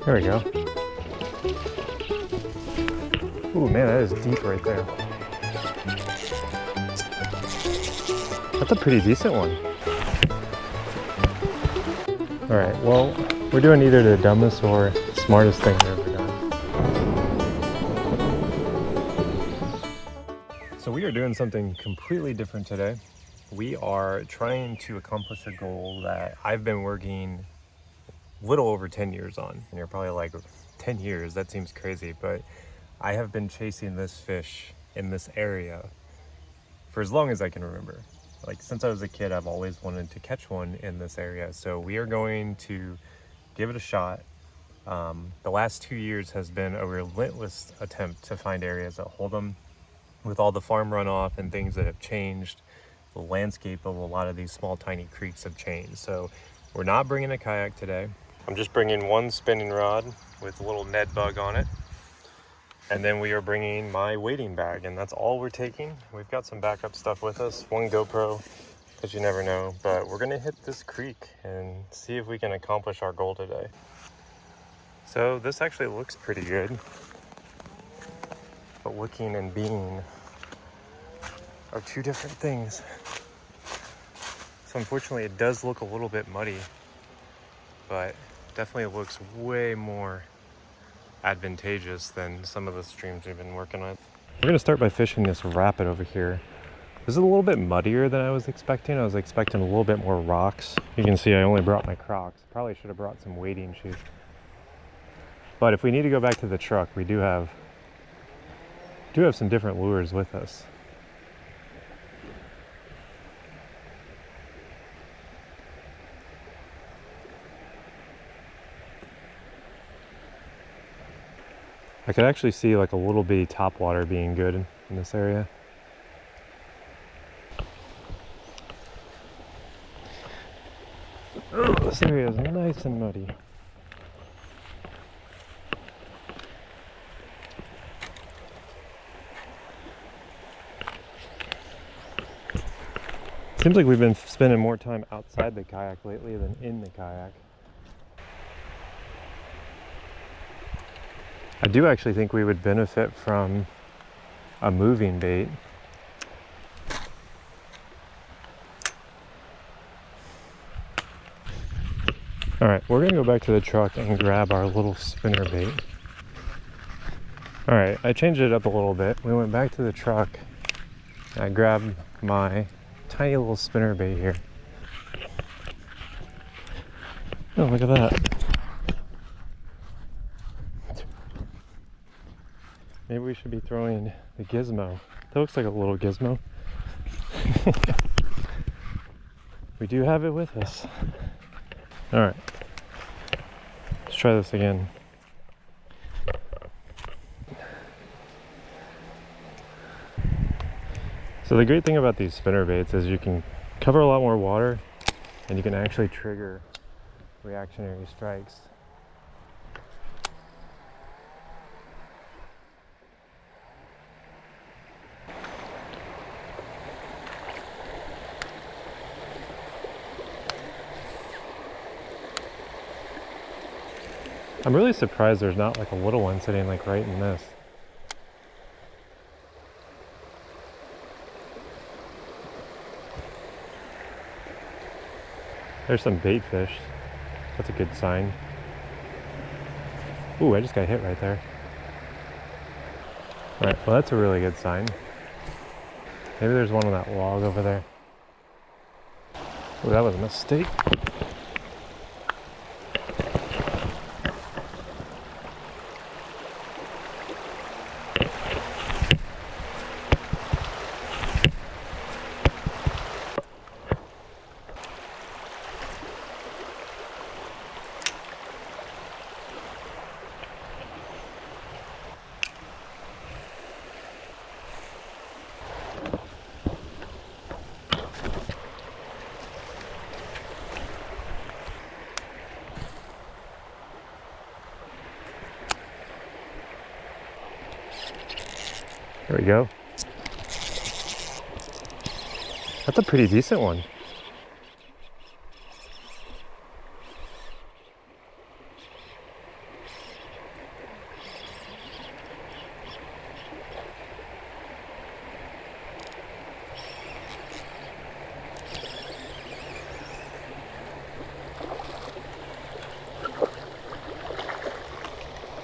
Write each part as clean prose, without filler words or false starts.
There we go. Ooh, man, that is deep right there. That's a pretty decent one. All right, well, we're doing either the dumbest or smartest thing I've ever done. So we are doing something completely different today. We are trying to accomplish a goal that I've been working little over 10 years on. And you're probably like, 10 years, that seems crazy, but I have been chasing this fish in this area for as long as I can remember. Like since I was a kid, I've always wanted to catch one in this area. So we are going to give it a shot. The last 2 years has been a relentless attempt to find areas that hold them. With all the farm runoff and things that have changed, the landscape of a lot of these small tiny creeks have changed. So we're not bringing a kayak today. I'm just bringing one spinning rod with a little Ned bug on it. And then we are bringing my wading bag, and that's all we're taking. We've got some backup stuff with us, one GoPro, because you never know. But we're gonna hit this creek and see if we can accomplish our goal today. So this actually looks pretty good. But looking and being are two different things. So unfortunately it does look a little bit muddy, but definitely looks way more advantageous than some of the streams we've been working with. We're gonna start by fishing this rapid over here. This is a little bit muddier than I was expecting. I was expecting a little bit more rocks. You can see I only brought my Crocs. Probably should have brought some wading shoes. But if we need to go back to the truck, we do have some different lures with us. I could actually see like a little bitty topwater being good in this area. Oh, this area is nice and muddy. Seems like we've been spending more time outside the kayak lately than in the kayak. I do actually think we would benefit from a moving bait. All right, we're gonna go back to the truck and grab our little spinner bait. All right, I changed it up a little bit. We went back to the truck and I grabbed my tiny little spinner bait here. Oh, look at that. Maybe we should be throwing the gizmo. That looks like a little gizmo. We do have it with us. All right, let's try this again. So the great thing about these spinner baits is you can cover a lot more water and you can actually trigger reactionary strikes. I'm really surprised there's not like a little one sitting like right in this. There's some bait fish. That's a good sign. Ooh, I just got hit right there. All right, well that's a really good sign. Maybe there's one on that log over there. Ooh, that was a mistake. There we go. That's a pretty decent one.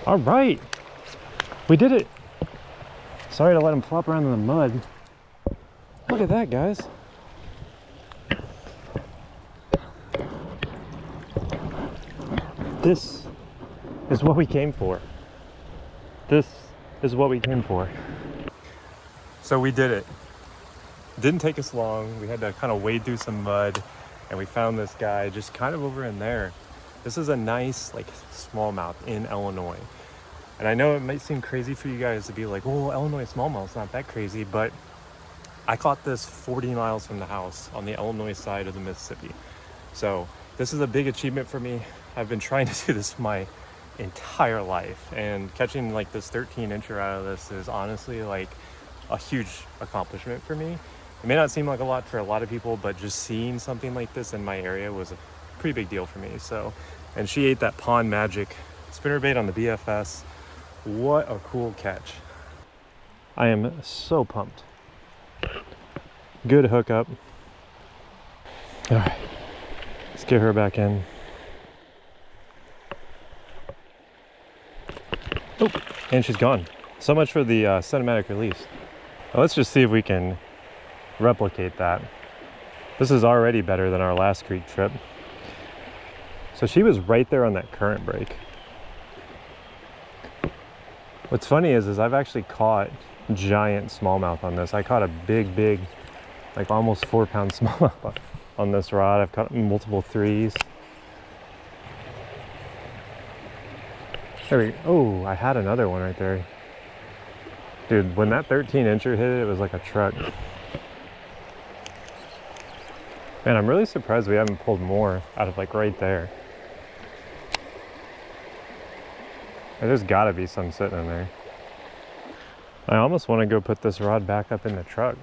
All right, we did it. Sorry to let him flop around in the mud. Look at that, guys. This is what we came for. This is what we came for. So we did it. Didn't take us long. We had to kind of wade through some mud, and we found this guy just kind of over in there. This is a nice like smallmouth in Illinois. And I know it might seem crazy for you guys to be like, oh, Illinois smallmouth's not that crazy, but I caught this 40 miles from the house on the Illinois side of the Mississippi. So this is a big achievement for me. I've been trying to do this my entire life, and catching like this 13-incher out of this is honestly like a huge accomplishment for me. It may not seem like a lot for a lot of people, but just seeing something like this in my area was a pretty big deal for me. So, and she ate that Pond Magic spinnerbait on the BFS. What a cool catch. I am so pumped. Good hookup. All right, let's get her back in. Oh, and she's gone. So much for the cinematic release. Now let's just see if we can replicate that. This is already better than our last creek trip. So she was right there on that current break. What's funny is I've actually caught giant smallmouth on this. I caught a big, like almost 4-pound smallmouth on this rod. I've caught multiple 3s. There we go. Oh, I had another one right there. Dude, when that 13-incher hit it, it was like a truck. Man, I'm really surprised we haven't pulled more out of like right there. There's gotta be some sitting in there. I almost want to go put this rod back up in the truck.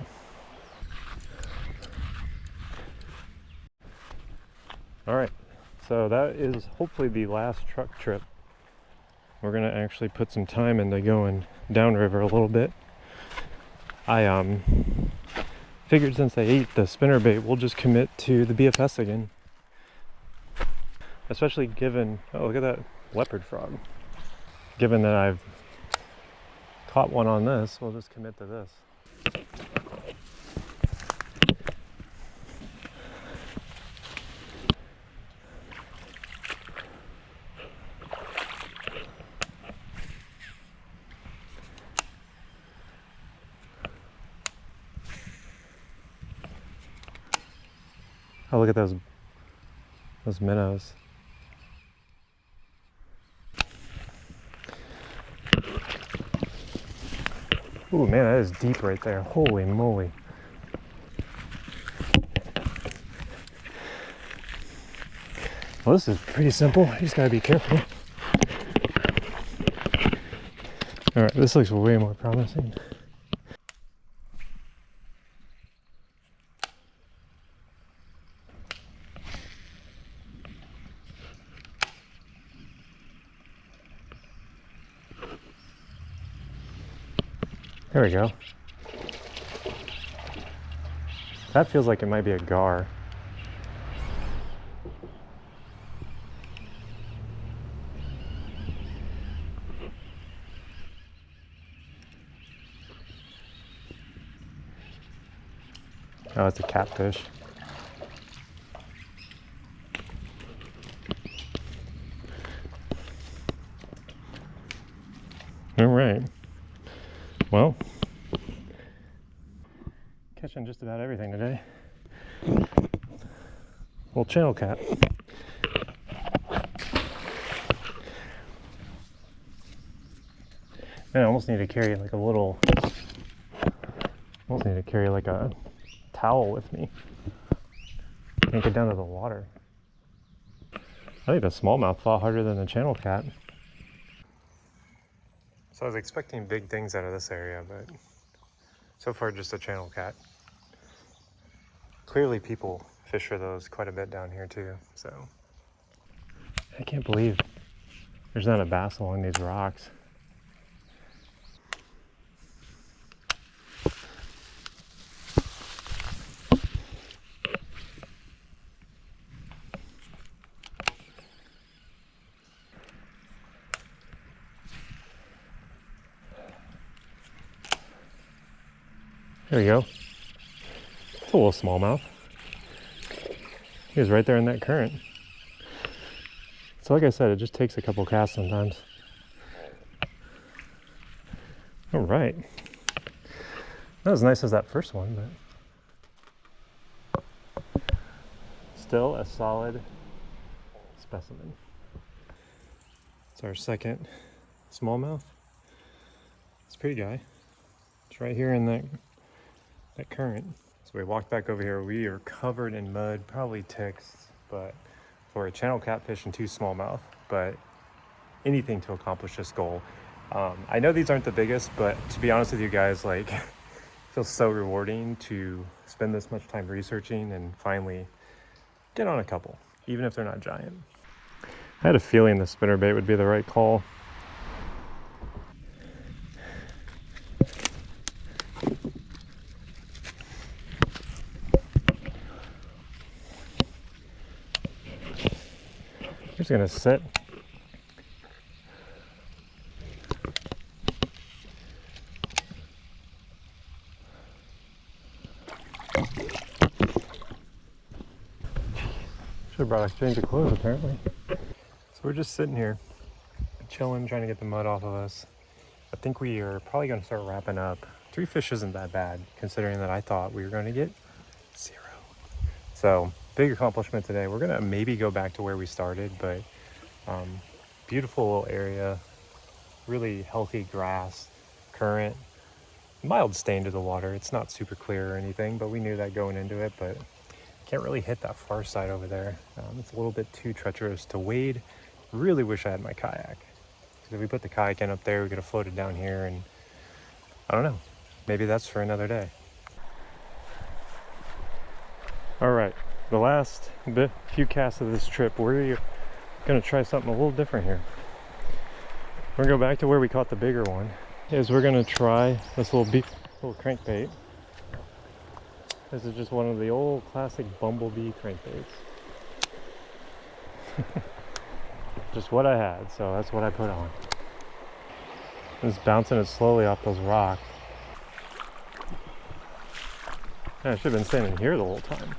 All right, so that is hopefully the last truck trip. We're gonna actually put some time into going downriver a little bit. I figured since I ate the spinnerbait, we'll just commit to the BFS again. Especially given, oh look at that leopard frog. Given that I've caught one on this, we'll just commit to this. Oh, look at those minnows. Ooh, man, that is deep right there. Holy moly. Well, this is pretty simple. You just gotta be careful. All right, this looks way more promising. There we go. That feels like it might be a gar. Oh, it's a catfish. All right. Well, catching just about everything today. Little channel cat. Man, I almost need to carry like a little, almost need to carry like a towel with me and get down to the water. I think the smallmouth fought harder than the channel cat. So I was expecting big things out of this area, but so far just a channel cat. Clearly people fish for those quite a bit down here too, so. I can't believe there's not a bass along these rocks. There we go. It's a little smallmouth. He was right there in that current. So like I said, it just takes a couple casts sometimes. All right. Not as nice as that first one, but still a solid specimen. It's our second smallmouth. It's a pretty guy. It's right here in that current. So we walked back over here. We are covered in mud, probably ticks, but for a channel catfish and 2 smallmouth, but anything to accomplish this goal. I know these aren't the biggest, but to be honest with you guys, like, it feels so rewarding to spend this much time researching and finally get on a couple, even if they're not giant. I had a feeling the spinnerbait would be the right call. I'm just gonna sit. Should have brought a change of clothes apparently. So we're just sitting here, chilling, trying to get the mud off of us. I think we are probably gonna start wrapping up. 3 fish isn't that bad, considering that I thought we were gonna get 0. So big accomplishment today. We're gonna maybe go back to where we started, but beautiful little area, really healthy grass, current, mild stain to the water. It's not super clear or anything, but we knew that going into it, but can't really hit that far side over there. It's a little bit too treacherous to wade. Really wish I had my kayak. Because if we put the kayak in up there, we could have floated down here, and I don't know, maybe that's for another day. All right, the last few casts of this trip, we're gonna try something a little different here. We're gonna go back to where we caught the bigger one. We're gonna try this little crankbait. This is just one of the old classic bumblebee crankbaits. Just what I had, so that's what I put on. Just bouncing it slowly off those rocks. I should have been standing here the whole time.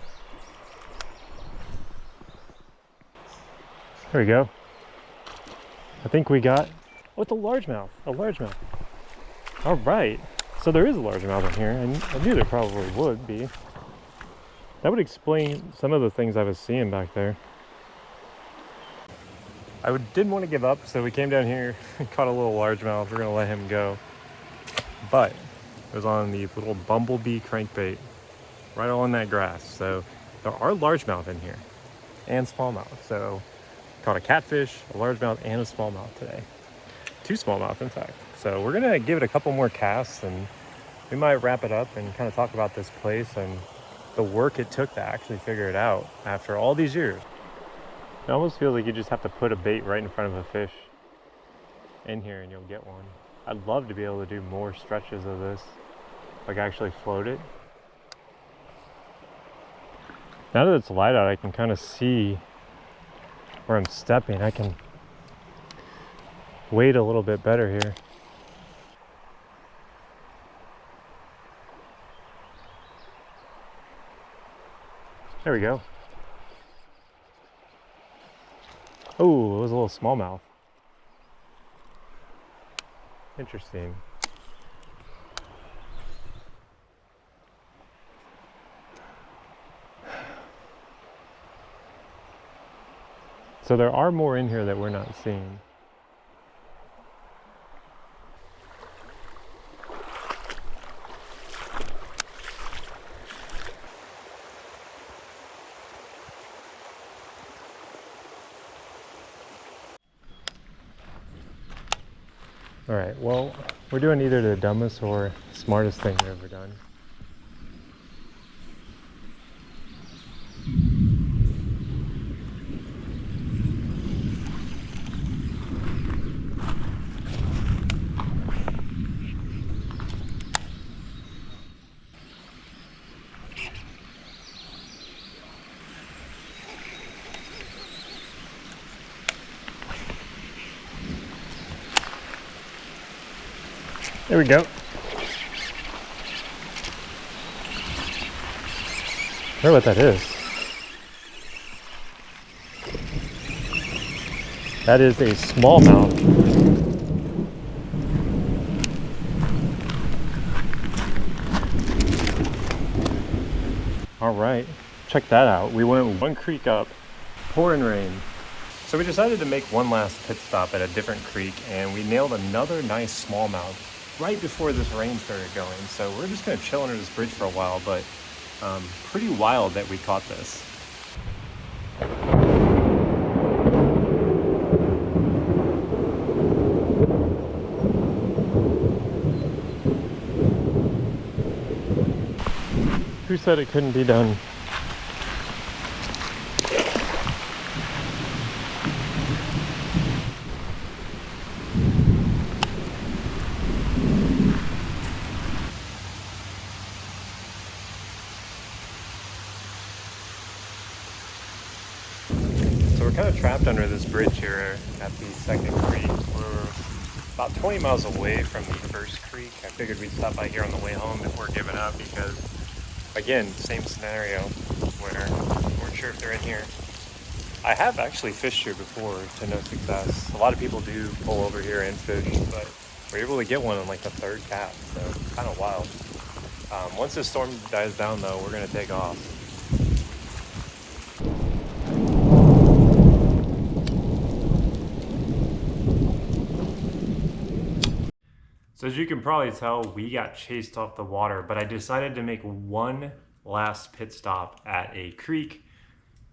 There we go. I think we got, oh, it's a largemouth, All right, so there is a largemouth in here, and I knew there probably would be. That would explain some of the things I was seeing back there. Didn't want to give up, so we came down here and caught a little largemouth. We're gonna let him go. But it was on the little bumblebee crankbait, right on that grass. So there are largemouth in here, and smallmouth. So caught a catfish, a largemouth, and a smallmouth today. 2 smallmouth, in fact. So we're gonna give it a couple more casts, and we might wrap it up and kind of talk about this place and the work it took to actually figure it out after all these years. It almost feels like you just have to put a bait right in front of a fish in here and you'll get one. I'd love to be able to do more stretches of this, like actually float it. Now that it's light out, I can kind of see where I'm stepping. I can wade a little bit better here. There we go. Oh, it was a little smallmouth. Interesting. So there are more in here that we're not seeing. All right, well, we're doing either the dumbest or smartest thing we've ever done. There we go. I wonder what that is. That is a smallmouth. All right, check that out. We went one creek up, pouring rain. So we decided to make one last pit stop at a different creek, and we nailed another nice smallmouth right before this rain started going. So we're just gonna chill under this bridge for a while, but pretty wild that we caught this. Who said it couldn't be done? So we're kind of trapped under this bridge here at the second creek. We're about 20 miles away from the first creek. I figured we'd stop by here on the way home before giving up because, again, same scenario where we weren't sure if they're in here. I have actually fished here before to no success. A lot of people do pull over here and fish, but we're able to get one on like the third cast, so kind of wild. Once this storm dies down though, we're gonna take off. So as you can probably tell, we got chased off the water, but I decided to make one last pit stop at a creek.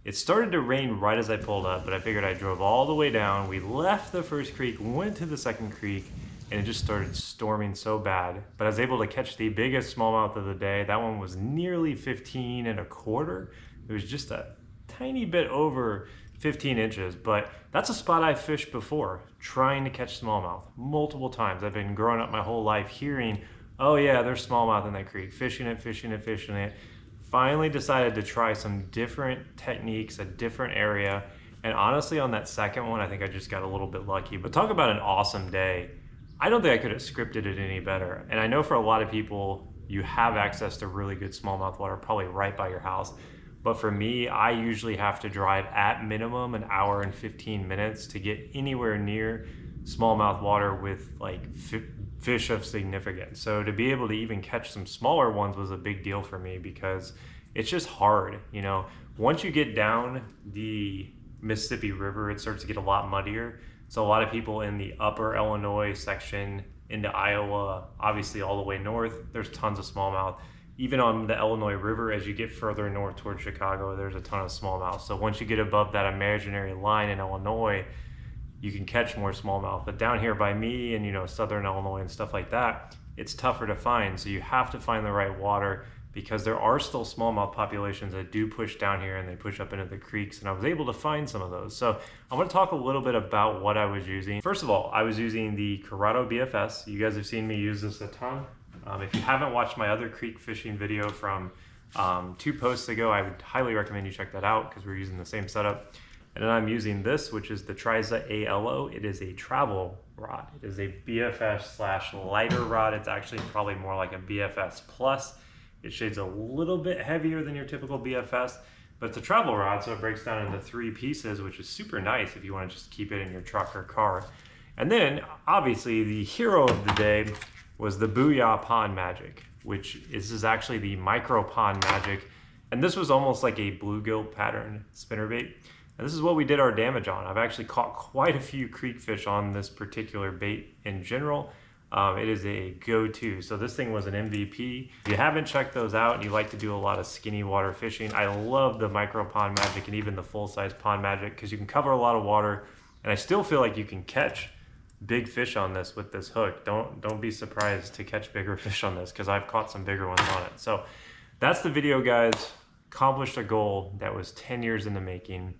It started to rain right as I pulled up, but I figured I drove all the way down. We left the first creek, went to the second creek, and it just started storming so bad. But I was able to catch the biggest smallmouth of the day. That one was nearly 15 and a quarter. It was just a tiny bit over 15 inches, but that's a spot I fished before, trying to catch smallmouth multiple times. I've been growing up my whole life hearing, oh yeah, there's smallmouth in that creek, fishing it, fishing it, fishing it. Finally decided to try some different techniques, a different area. And honestly, on that second one, I think I just got a little bit lucky. But talk about an awesome day. I don't think I could have scripted it any better. And I know for a lot of people, you have access to really good smallmouth water, probably right by your house. But for me, I usually have to drive at minimum an hour and 15 minutes to get anywhere near smallmouth water with like fish of significance. So to be able to even catch some smaller ones was a big deal for me because it's just hard. You know, once you get down the Mississippi River, it starts to get a lot muddier. So a lot of people in the upper Illinois section into Iowa, obviously all the way north, there's tons of smallmouth. Even on the Illinois River, as you get further north towards Chicago, there's a ton of smallmouth. So once you get above that imaginary line in Illinois, you can catch more smallmouth. But down here by me and, you know, southern Illinois and stuff like that, it's tougher to find. So you have to find the right water because there are still smallmouth populations that do push down here and they push up into the creeks. And I was able to find some of those. So I want to talk a little bit about what I was using. First of all, I was using the Corrado BFS. You guys have seen me use this a ton. If you haven't watched my other creek fishing video from 2 posts ago, I would highly recommend you check that out because we're using the same setup. And then I'm using this, which is the Triza ALO. It is a travel rod. It is a BFS / lighter rod. It's actually probably more like a BFS plus. It shades a little bit heavier than your typical BFS, but it's a travel rod, so it breaks down into 3 pieces, which is super nice if you want to just keep it in your truck or car. And then, obviously, the hero of the day was the Booyah Pond Magic, which is actually the Micro Pond Magic. And this was almost like a bluegill pattern spinnerbait. And this is what we did our damage on. I've actually caught quite a few creek fish on this particular bait in general. It is a go-to. So this thing was an MVP. If you haven't checked those out and you like to do a lot of skinny water fishing, I love the Micro Pond Magic and even the full-size Pond Magic because you can cover a lot of water. And I still feel like you can catch big fish on this with this hook. Don't be surprised to catch bigger fish on this because I've caught some bigger ones on it. So that's the video, guys. Accomplished a goal that was 10 years in the making.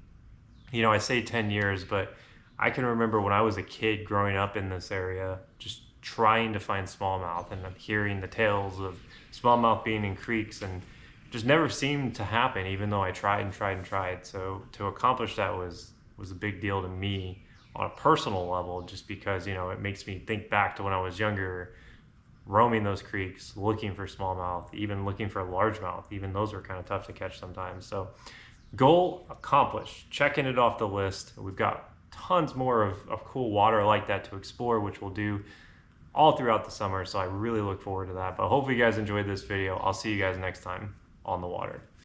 You know, I say 10 years, but I can remember when I was a kid growing up in this area, just trying to find smallmouth and hearing the tales of smallmouth being in creeks and just never seemed to happen, even though I tried and tried and tried. So to accomplish that was a big deal to me on a personal level, just because, you know, it makes me think back to when I was younger, roaming those creeks, looking for smallmouth, even looking for largemouth. Even those are kind of tough to catch sometimes. So goal accomplished, checking it off the list. We've got tons more of cool water like that to explore, which we'll do all throughout the summer. So I really look forward to that. But hopefully you guys enjoyed this video. I'll see you guys next time on the water.